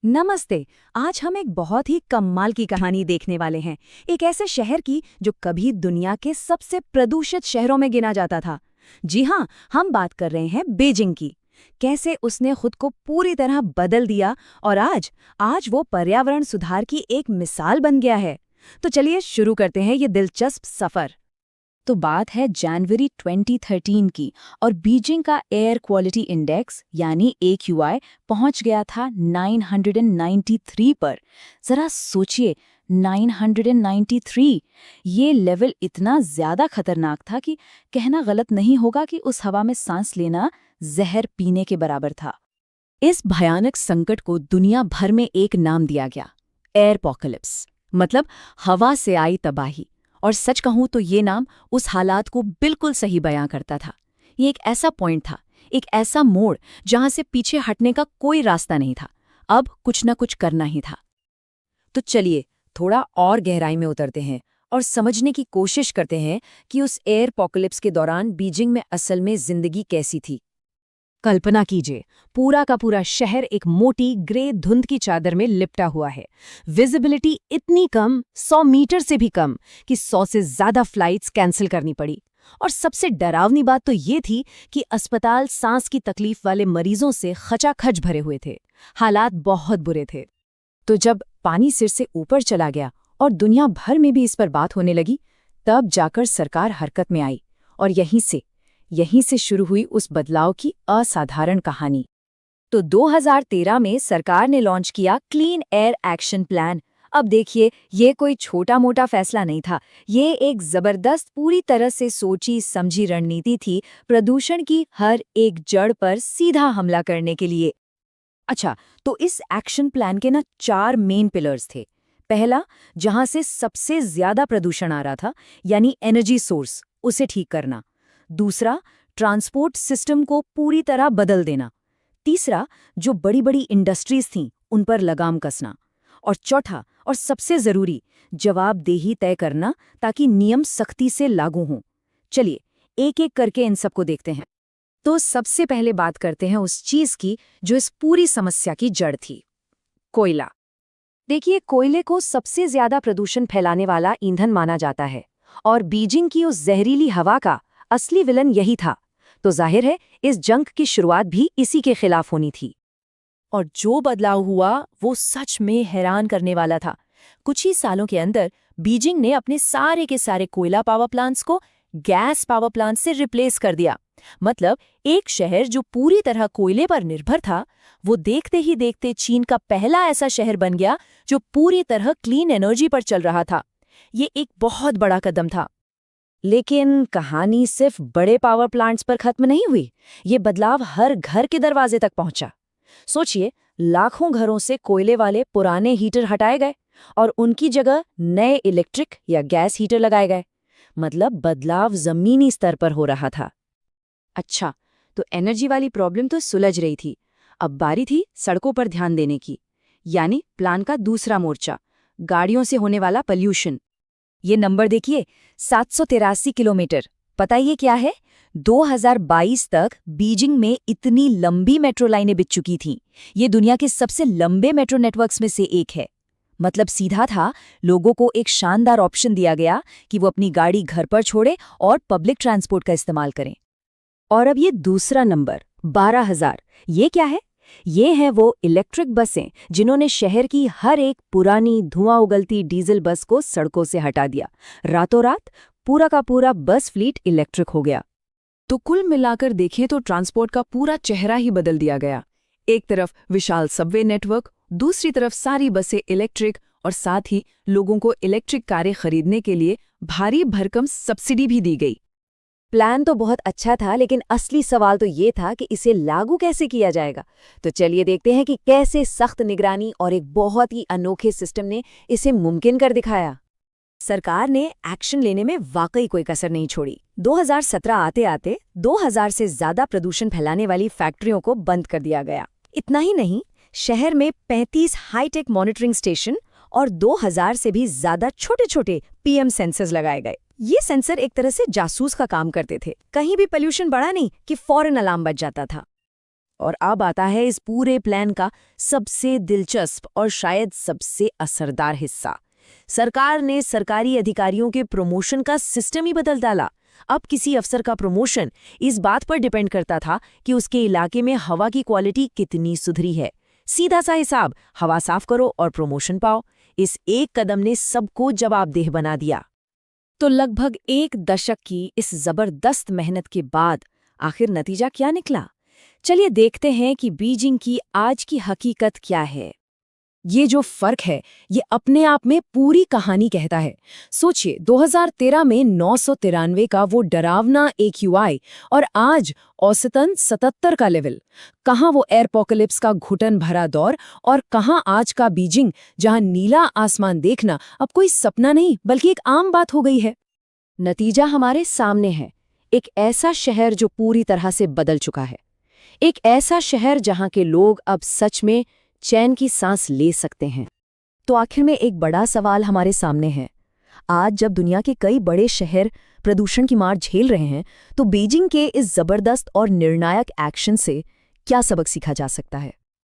नमस्ते। आज हम एक बहुत ही कमाल की कहानी देखने वाले हैं। एक ऐसे शहर की जो कभी दुनिया के सबसे प्रदूषित शहरों में गिना जाता था। जी हाँ, हम बात कर रहे हैं बीजिंग की। कैसे उसने खुद को पूरी तरह बदल दिया और आज वो पर्यावरण सुधार की एक मिसाल बन गया है। तो चलिए शुरू करते हैं ये दिलचस्प सफर। तो बात है जनवरी 2013 की और बीजिंग का एयर क्वालिटी इंडेक्स यानी AQI पहुंच गया था 993 पर। जरा सोचिए, 993। ये लेवल इतना ज्यादा खतरनाक था कि कहना गलत नहीं होगा कि उस हवा में सांस लेना जहर पीने के बराबर था। इस भयानक संकट को दुनिया भर में एक नाम दिया गया, एयरपोकलिप्स, मतलब हवा से आई तबाही। और सच कहूं तो ये नाम उस हालात को बिल्कुल सही बयां करता था। ये एक ऐसा पॉइंट था, एक ऐसा मोड़ जहां से पीछे हटने का कोई रास्ता नहीं था। अब कुछ न कुछ करना ही था। तो चलिए थोड़ा और गहराई में उतरते हैं और समझने की कोशिश करते हैं कि उस एयरपोकलिप्स के दौरान बीजिंग में असल में जिंदगी कैसी थी। कल्पना कीजिए, पूरा का पूरा शहर एक मोटी ग्रे धुंध की चादर में लिपटा हुआ है। विजिबिलिटी इतनी कम, 100 मीटर से भी कम, कि 100 से ज्यादा फ्लाइट्स कैंसिल करनी पड़ी। और सबसे डरावनी बात तो ये थी कि अस्पताल सांस की तकलीफ वाले मरीजों से खचाखच भरे हुए थे। हालात बहुत बुरे थे। तो जब पानी सिर से ऊपर चला गया और दुनिया भर में भी इस पर बात होने लगी, तब जाकर सरकार हरकत में आई। और यहीं से शुरू हुई उस बदलाव की असाधारण कहानी। तो 2013 में सरकार ने लॉन्च किया क्लीन एयर एक्शन प्लान। अब देखिए, ये कोई छोटा मोटा फैसला नहीं था। ये एक जबरदस्त, पूरी तरह से सोची समझी रणनीति थी प्रदूषण की हर एक जड़ पर सीधा हमला करने के लिए। अच्छा, तो इस एक्शन प्लान के 4 मेन पिलर्स थे। पहला, जहां से सबसे ज्यादा प्रदूषण आ रहा था, यानी एनर्जी सोर्स, उसे ठीक करना। दूसरा, ट्रांसपोर्ट सिस्टम को पूरी तरह बदल देना। तीसरा, जो बड़ी बड़ी इंडस्ट्रीज थीं, उन पर लगाम कसना। और चौथा और सबसे जरूरी, जवाबदेही तय करना ताकि नियम सख्ती से लागू हों। चलिए एक एक करके इन सबको देखते हैं। तो सबसे पहले बात करते हैं उस चीज की जो इस पूरी समस्या की जड़ थी, कोयला। देखिए, कोयले को सबसे ज्यादा प्रदूषण फैलाने वाला ईंधन माना जाता है और बीजिंग की उस जहरीली हवा का असली विलन यही था। तो जाहिर है इस जंग की शुरुआत भी इसी के खिलाफ होनी थी। और जो बदलाव हुआ वो सच में हैरान करने वाला था। कुछ ही सालों के अंदर बीजिंग ने अपने सारे के सारे कोयला पावर प्लांट्स को गैस पावर प्लांट से रिप्लेस कर दिया। मतलब एक शहर जो पूरी तरह कोयले पर निर्भर था, वो देखते ही देखते चीन का पहला ऐसा शहर बन गया जो पूरी तरह क्लीन एनर्जी पर चल रहा था। ये एक बहुत बड़ा कदम था। लेकिन कहानी सिर्फ बड़े पावर प्लांट्स पर खत्म नहीं हुई। ये बदलाव हर घर के दरवाजे तक पहुंचा। सोचिए, लाखों घरों से कोयले वाले पुराने हीटर हटाए गए और उनकी जगह नए इलेक्ट्रिक या गैस हीटर लगाए गए। मतलब बदलाव जमीनी स्तर पर हो रहा था। अच्छा, तो एनर्जी वाली प्रॉब्लम तो सुलझ रही थी। अब बारी थी सड़कों पर ध्यान देने की, यानी प्लान का दूसरा मोर्चा, गाड़ियों से होने वाला पॉल्यूशन। ये नंबर देखिए, 783 किलोमीटर। पता ये क्या है? 2022 तक बीजिंग में इतनी लंबी मेट्रो लाइनें बिछ चुकी थीं। ये दुनिया के सबसे लंबे मेट्रो नेटवर्क्स में से एक है। मतलब सीधा था, लोगों को एक शानदार ऑप्शन दिया गया कि वो अपनी गाड़ी घर पर छोड़े और पब्लिक ट्रांसपोर्ट का इस्तेमाल करें। और अब ये दूसरा नंबर, 12,000। ये क्या है? ये हैं वो इलेक्ट्रिक बसें जिन्होंने शहर की हर एक पुरानी धुआं उगलती डीजल बस को सड़कों से हटा दिया। रातों रात पूरा का पूरा बस फ्लीट इलेक्ट्रिक हो गया। तो कुल मिलाकर देखें तो ट्रांसपोर्ट का पूरा चेहरा ही बदल दिया गया। एक तरफ विशाल सबवे नेटवर्क, दूसरी तरफ सारी बसें इलेक्ट्रिक, और साथ ही लोगों को इलेक्ट्रिक कारें खरीदने के लिए भारी भरकम सब्सिडी भी दी गई। प्लान तो बहुत अच्छा था, लेकिन असली सवाल तो ये था कि इसे लागू कैसे किया जाएगा। तो चलिए देखते हैं कि कैसे सख्त निगरानी और एक बहुत ही अनोखे सिस्टम ने इसे मुमकिन कर दिखाया। सरकार ने एक्शन लेने में वाकई कोई कसर नहीं छोड़ी। 2017 आते आते 2000 से ज्यादा प्रदूषण फैलाने वाली फैक्ट्रियों को बंद कर दिया गया। इतना ही नहीं, शहर में 35 हाईटेक मॉनिटरिंग स्टेशन और 2000 से भी ज्यादा छोटे छोटे PM सेंसर्स लगाए गए। ये सेंसर एक तरह से जासूस का काम करते थे। कहीं भी पोल्यूशन बढ़ा नहीं कि फौरन अलार्म बज जाता था। और अब आता है इस पूरे प्लान का सबसे दिलचस्प और शायद सबसे असरदार हिस्सा। सरकार ने सरकारी अधिकारियों के प्रमोशन का सिस्टम ही बदल डाला। अब किसी अफसर का प्रमोशन इस बात पर डिपेंड करता था कि उसके इलाके में हवा की क्वालिटी कितनी सुधरी है। सीधा सा हिसाब, हवा साफ करो और प्रमोशन पाओ। इस एक कदम ने सबको जवाबदेह बना दिया। तो लगभग 1 दशक की इस जबरदस्त मेहनत के बाद आखिर नतीजा क्या निकला? चलिए देखते हैं कि बीजिंग की आज की हकीकत क्या है। ये जो फर्क है, ये अपने आप में पूरी कहानी कहता है। सोचिए, 2013 में 993 का वो डरावना AQI और आज औसतन 77 का लेवल। कहाँ वो एयरपोकलिप्स का घुटन भरा दौर और कहाँ आज का बीजिंग, जहाँ नीला आसमान देखना अब कोई सपना नहीं बल्कि एक आम बात हो गई है। नतीजा हमारे सामने है। एक ऐसा शहर जो पूरी तरह से बदल चुका है। एक ऐसा शहर जहाँ के लोग अब सच में चैन की सांस ले सकते हैं। तो आखिर में एक बड़ा सवाल हमारे सामने है। आज जब दुनिया के कई बड़े शहर प्रदूषण की मार झेल रहे हैं, तो बीजिंग के इस जबरदस्त और निर्णायक एक्शन से क्या सबक सीखा जा सकता है?